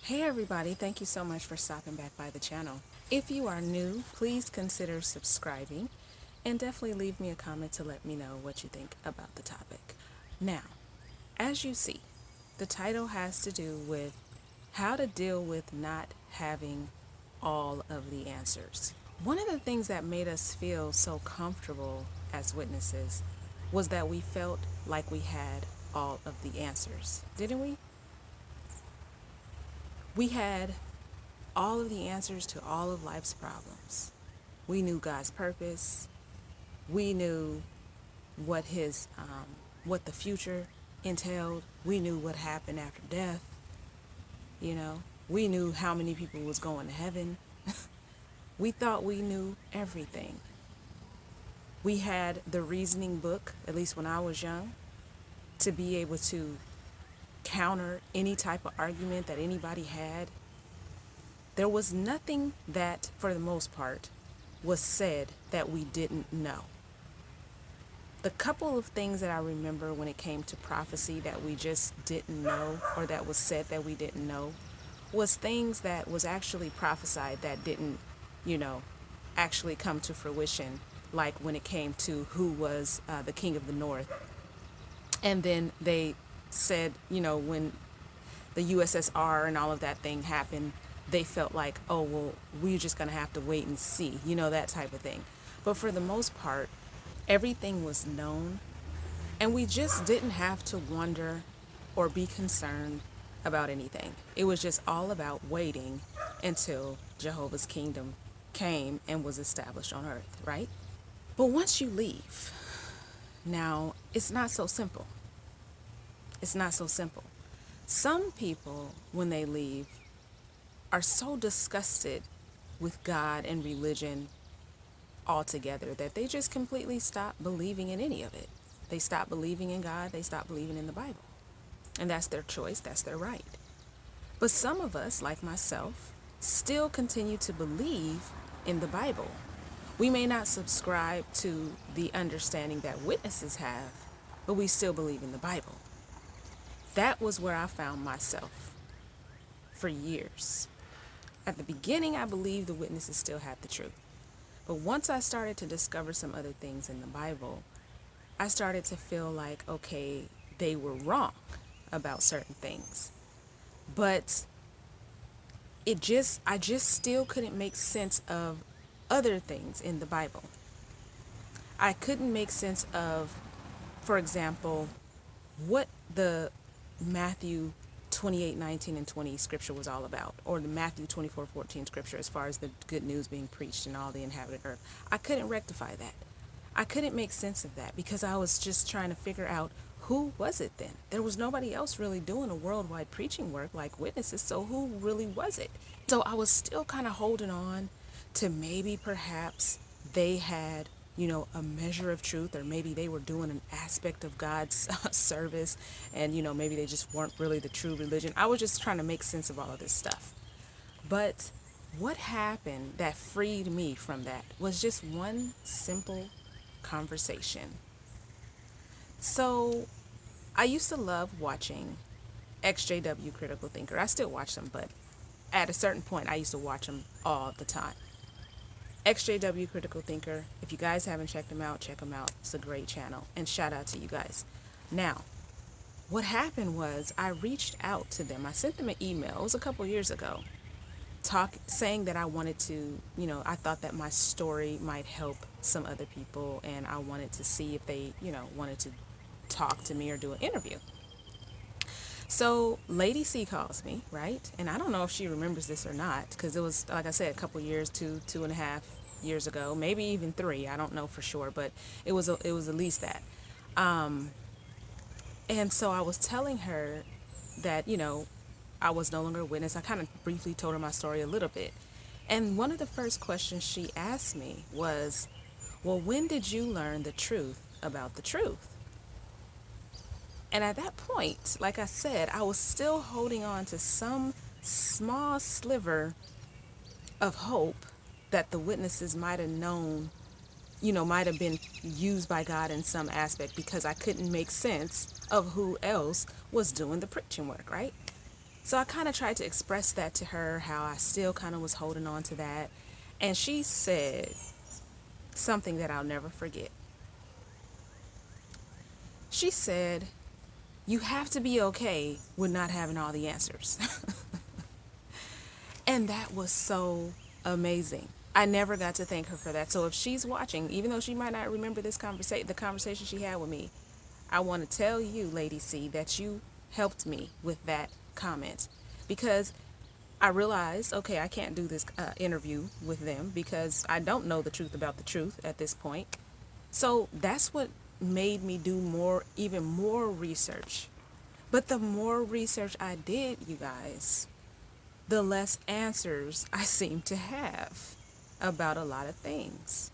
Hey everybody, thank you so much for stopping back by the channel. If you are new, please consider subscribing and definitely leave me a comment to let me know what you think about the topic. Now, as you see, the title has to do with how to deal with not having all of the answers. One of the things that made us feel so comfortable as witnesses was that we felt like we had all of the answers, didn't we? We had all of the answers to all of life's problems. We knew God's purpose. We knew what what the future entailed. We knew what happened after death. You know, we knew how many people was going to heaven. We thought we knew everything. We had the reasoning book, at least when I was young, to be able to counter any type of argument that anybody had. There was nothing that, for the most part, was said that we didn't know. The couple of things that I remember when it came to prophecy that we just didn't know, or that was said that we didn't know, was things that was actually prophesied that didn't, you know, actually come to fruition, like when it came to who was the king of the north. And then they said, when the USSR and all of that thing happened, they felt like, oh, well, we're just going to have to wait and see, that type of thing. But for the most part, everything was known, and we just didn't have to wonder or be concerned about anything. It was just all about waiting until Jehovah's kingdom came and was established on earth, right? But once you leave, now it's not so simple. It's not so simple. Some people, when they leave, are so disgusted with God and religion altogether that they just completely stop believing in any of it. They stop believing in God, they stop believing in the Bible. And that's their choice, that's their right. But some of us, like myself, still continue to believe in the Bible. We may not subscribe to the understanding that witnesses have, but we still believe in the Bible. That was where I found myself for years. At the beginning, I believed the witnesses still had the truth. But once I started to discover some other things in the Bible, I started to feel like, okay, they were wrong about certain things. But I just still couldn't make sense of other things in the Bible. I couldn't make sense of, for example, what the Matthew 28:19 and 20 scripture was all about, or the Matthew 24:14 scripture as far as the good news being preached in all the inhabited earth. I couldn't rectify that. I couldn't make sense of that because I was just trying to figure out, who was it then? There was nobody else really doing a worldwide preaching work like witnesses, so who really was it? So I was still kind of holding on to maybe perhaps they had, a measure of truth, or maybe they were doing an aspect of God's service, and, maybe they just weren't really the true religion. I was just trying to make sense of all of this stuff. But what happened that freed me from that was just one simple conversation. So I used to love watching XJW Critical Thinker. I still watch them, but at a certain point, I used to watch them all the time. XJW Critical Thinker, if you guys haven't checked them out, check them out. It's a great channel, and shout out to you guys. Now, what happened was I reached out to them. I sent them an email. It was a couple years ago, saying that I wanted to, I thought that my story might help some other people, and I wanted to see if they, wanted to talk to me or do an interview. So Lady C calls me, right? And I don't know if she remembers this or not, because it was, like I said, a couple years, 2.5 years ago, maybe even 3. I don't know for sure, but it was at least that. And so I was telling her that, I was no longer a witness. I kind of briefly told her my story a little bit. And one of the first questions she asked me was, well, when did you learn the truth about the truth? And at that point, like I said, I was still holding on to some small sliver of hope that the witnesses might have known, might have been used by God in some aspect, because I couldn't make sense of who else was doing the preaching work, right? So I kind of tried to express that to her, how I still kind of was holding on to that. And she said something that I'll never forget. She said, "You have to be okay with not having all the answers." And that was so amazing. I never got to thank her for that. So if she's watching, even though she might not remember this conversation, the conversation she had with me, I want to tell you, Lady C, that you helped me with that comment, because I realized, okay, I can't do this interview with them because I don't know the truth about the truth at this point. So that's what made me do more, even more research. But the more research I did, you guys, the less answers I seem to have about a lot of things.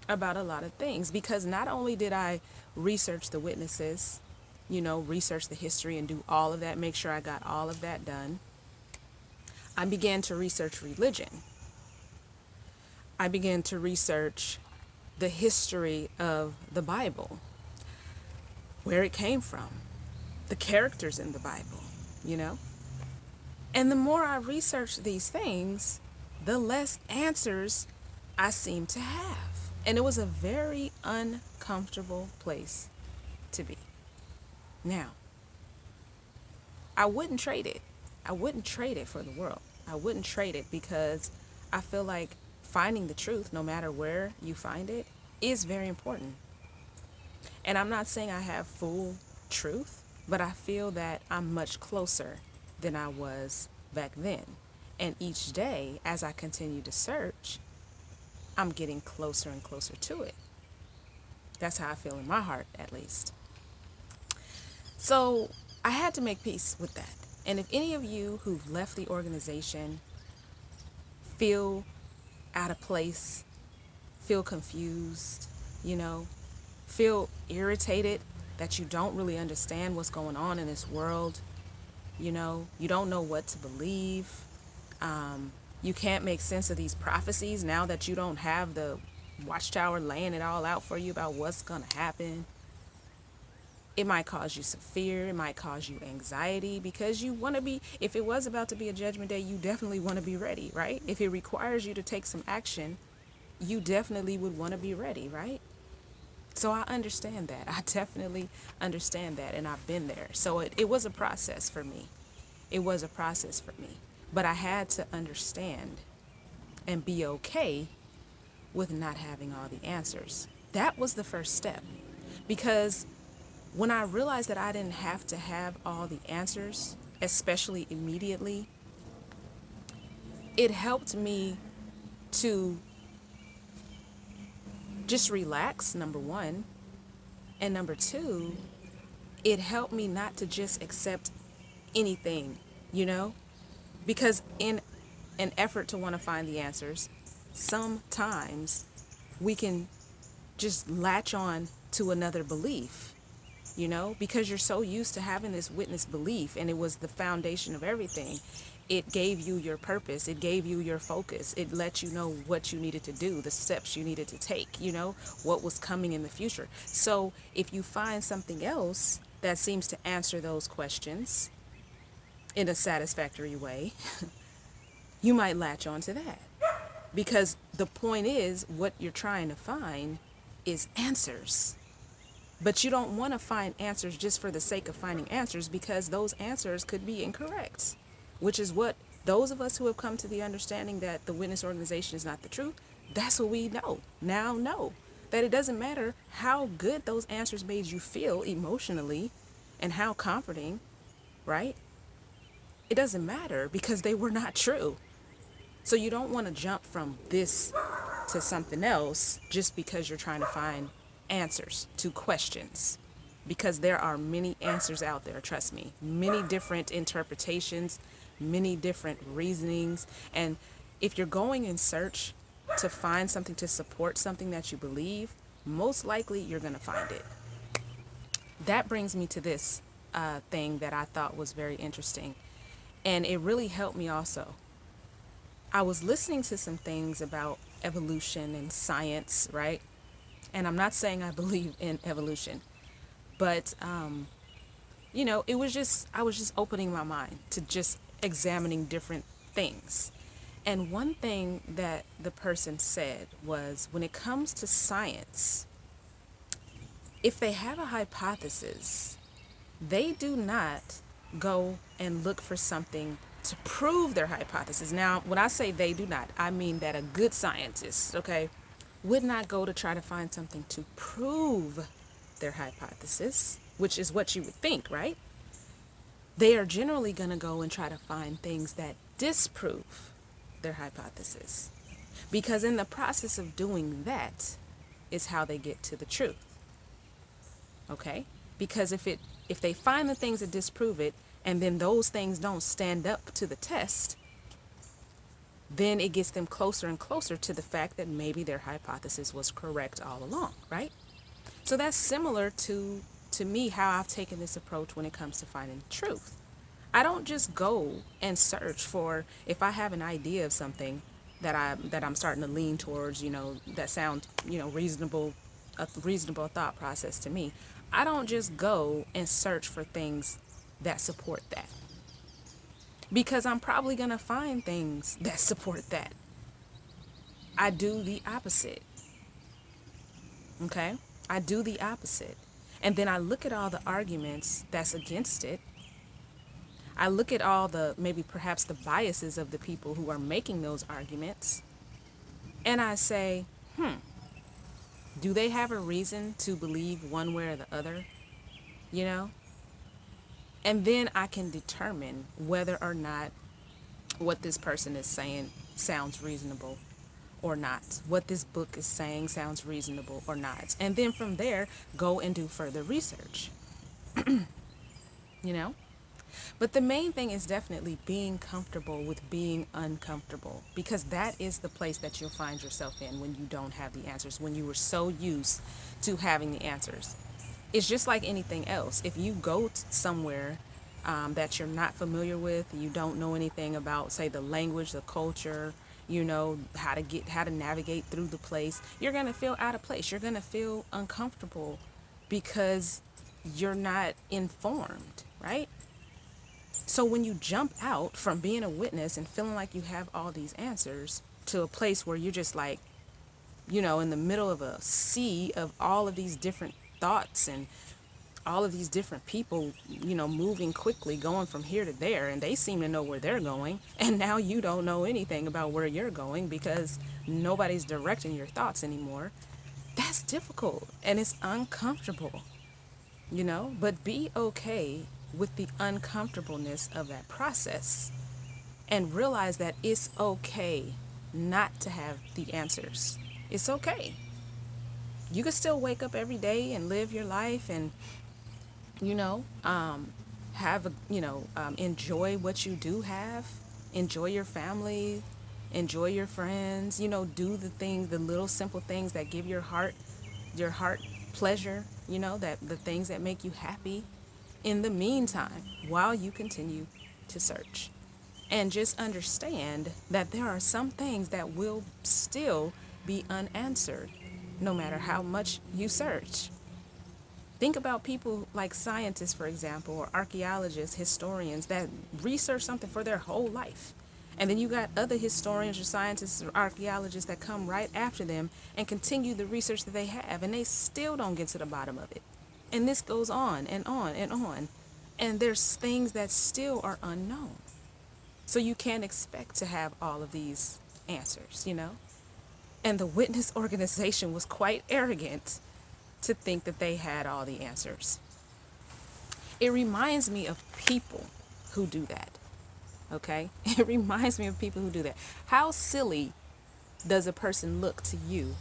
About a lot of things. Because not only did I research the witnesses, research the history and do all of that, make sure I got all of that done, I began to research religion. I began to research the history of the Bible, where it came from, the characters in the Bible, you know? And the more I researched these things, the less answers I seemed to have. And it was a very uncomfortable place to be. Now, I wouldn't trade it. I wouldn't trade it for the world. I wouldn't trade it because I feel like finding the truth, no matter where you find it, is very important. And I'm not saying I have full truth, but I feel that I'm much closer than I was back then. And each day, as I continue to search, I'm getting closer and closer to it. That's how I feel in my heart, at least. So I had to make peace with that. And if any of you who've left the organization feel out of place, feel confused, you know, feel irritated that you don't really understand what's going on in this world, you don't know what to believe, you can't make sense of these prophecies now that you don't have the watchtower laying it all out for you about what's going to happen. It might cause you some fear. It might cause you anxiety because you want to be, if it was about to be a judgment day, you definitely want to be ready, right? If it requires you to take some action, you definitely would want to be ready, right? So I understand that. I definitely understand that. And I've been there. So it was a process for me. It was a process for me. But I had to understand and be okay with not having all the answers. That was the first step. Because when I realized that I didn't have to have all the answers, especially immediately, it helped me to just relax, number one. And number two, it helped me not to just accept anything, you know? Because in an effort to want to find the answers, sometimes we can just latch on to another belief, because you're so used to having this witness belief and it was the foundation of everything. It gave you your purpose. It gave you your focus. It let you know what you needed to do, the steps you needed to take, what was coming in the future. So if you find something else that seems to answer those questions in a satisfactory way, you might latch on to that. Because the point is, what you're trying to find is answers. But you don't want to find answers just for the sake of finding answers, because those answers could be incorrect, which is what those of us who have come to the understanding that the witness organization is not the truth, that's what we know, that it doesn't matter how good those answers made you feel emotionally and how comforting, right? It doesn't matter because they were not true. So you don't want to jump from this to something else just because you're trying to find answers to questions, because there are many answers out there, trust me, many different interpretations, many different reasonings. And if you're going in search to find something to support something that you believe, most likely you're going to find it. That brings me to this thing that I thought was very interesting, and it really helped me also. I was listening to some things about evolution and science, right? And I'm not saying I believe in evolution, but, it was just, I was just opening my mind to just examining different things. And one thing that the person said was, when it comes to science, if they have a hypothesis, they do not go and look for something to prove their hypothesis. Now, when I say they do not, I mean that a good scientist, okay, would not go to try to find something to prove their hypothesis, which is what you would think, right? They are generally going to go and try to find things that disprove their hypothesis. Because in the process of doing that is how they get to the truth. Okay? Because if they find the things that disprove it, and then those things don't stand up to the test, then it gets them closer and closer to the fact that maybe their hypothesis was correct all along, right? So that's similar to me, how I've taken this approach when it comes to finding truth. I don't just go and search for, if I have an idea of something that I'm starting to lean towards, that sounds, reasonable, a reasonable thought process to me. I don't just go and search for things that support that, because I'm probably going to find things that support that. I do the opposite. Okay? I do the opposite. And then I look at all the arguments that's against it. I look at all the, maybe perhaps the biases of the people who are making those arguments. And I say, do they have a reason to believe one way or the other? You know? And then I can determine whether or not what this person is saying sounds reasonable or not. What this book is saying sounds reasonable or not. And then from there, go and do further research. You know? But the main thing is definitely being comfortable with being uncomfortable, because that is the place that you'll find yourself in when you don't have the answers, when you were so used to having the answers. It's just like anything else. If you go somewhere that you're not familiar with, you don't know anything about, say, the language, the culture, how to navigate through the place, you're going to feel out of place. You're going to feel uncomfortable because you're not informed, right? So when you jump out from being a witness and feeling like you have all these answers to a place where you're just like, in the middle of a sea of all of these different thoughts and all of these different people, moving quickly, going from here to there, and they seem to know where they're going. And now you don't know anything about where you're going because nobody's directing your thoughts anymore. That's difficult and it's uncomfortable, but be okay with the uncomfortableness of that process and realize that it's okay not to have the answers. It's okay. You can still wake up every day and live your life and, enjoy what you do have, enjoy your family, enjoy your friends, do the things, the little simple things that give your heart pleasure, that the things that make you happy in the meantime, while you continue to search. And just understand that there are some things that will still be unanswered, no matter how much you search. Think about people like scientists, for example, or archaeologists, historians that research something for their whole life. And then you got other historians or scientists or archaeologists that come right after them and continue the research that they have, and they still don't get to the bottom of it. And this goes on and on and on. And there's things that still are unknown. So you can't expect to have all of these answers, And the witness organization was quite arrogant to think that they had all the answers. It reminds me of people who do that. Okay? It reminds me of people who do that. How silly does a person look to you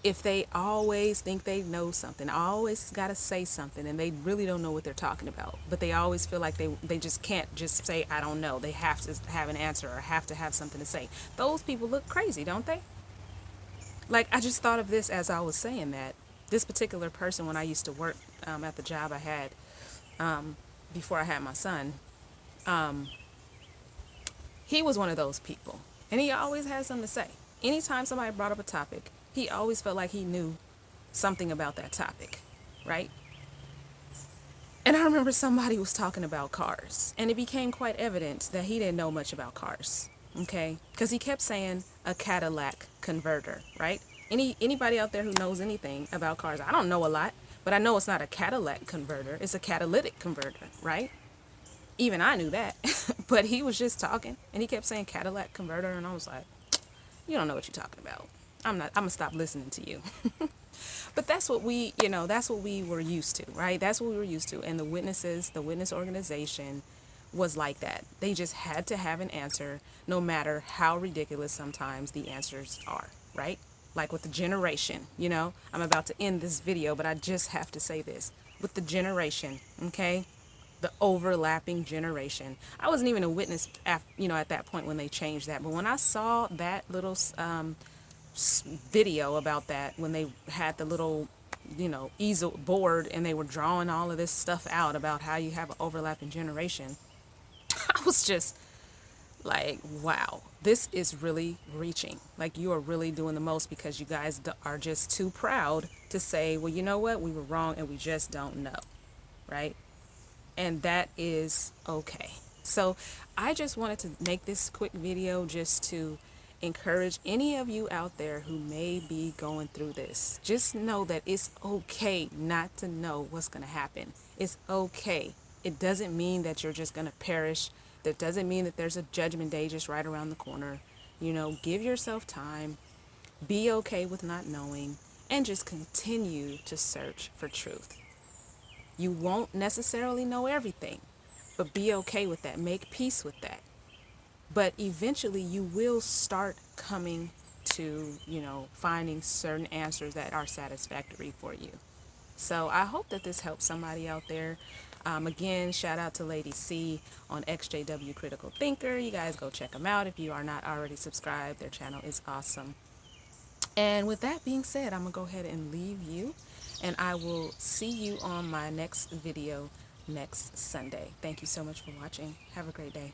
if they always think they know something, always got to say something, and they really don't know what they're talking about, but they always feel like they just can't just say, I don't know. They have to have an answer or have to have something to say. Those people look crazy, don't they? Like, I just thought of this as I was saying that. This particular person, when I used to work at the job I had before I had my son, he was one of those people. And he always had something to say. Anytime somebody brought up a topic, he always felt like he knew something about that topic, right? And I remember somebody was talking about cars, and it became quite evident that he didn't know much about cars. Okay, because he kept saying a Cadillac converter, right? Anybody out there who knows anything about cars, I don't know a lot, but I know it's not a Cadillac converter, it's a catalytic converter, right? Even I knew that. But he was just talking and he kept saying Cadillac converter, and I was like, you don't know what you're talking about. I'm gonna stop listening to you. But that's what that's what we were used to, right? That's what we were used to. And the witness organization was like that. They just had to have an answer, no matter how ridiculous sometimes the answers are, right? Like with the generation, I'm about to end this video, but I just have to say this. With the generation, okay? The overlapping generation. I wasn't even a witness at that point when they changed that. But when I saw that little video about that, when they had the little easel board and they were drawing all of this stuff out about how you have an overlapping generation, I was just like, wow, this is really reaching. Like, you are really doing the most, because you guys are just too proud to say, well, you know what, we were wrong and we just don't know, right? And that is okay. So I just wanted to make this quick video just to encourage any of you out there who may be going through this. Just know that it's okay not to know what's going to happen. It's okay. It doesn't mean that you're just going to perish. That doesn't mean that there's a judgment day just right around the corner. Give yourself time. Be okay with not knowing, and just continue to search for truth. You won't necessarily know everything, but be okay with that. Make peace with that. But eventually you will start coming to, finding certain answers that are satisfactory for you. So I hope that this helps somebody out there. Again, shout out to Lady C on XJW Critical Thinker. You guys go check them out if you are not already subscribed. Their channel is awesome. And with that being said, I'm going to go ahead and leave you, and I will see you on my next video next Sunday. Thank you so much for watching. Have a great day.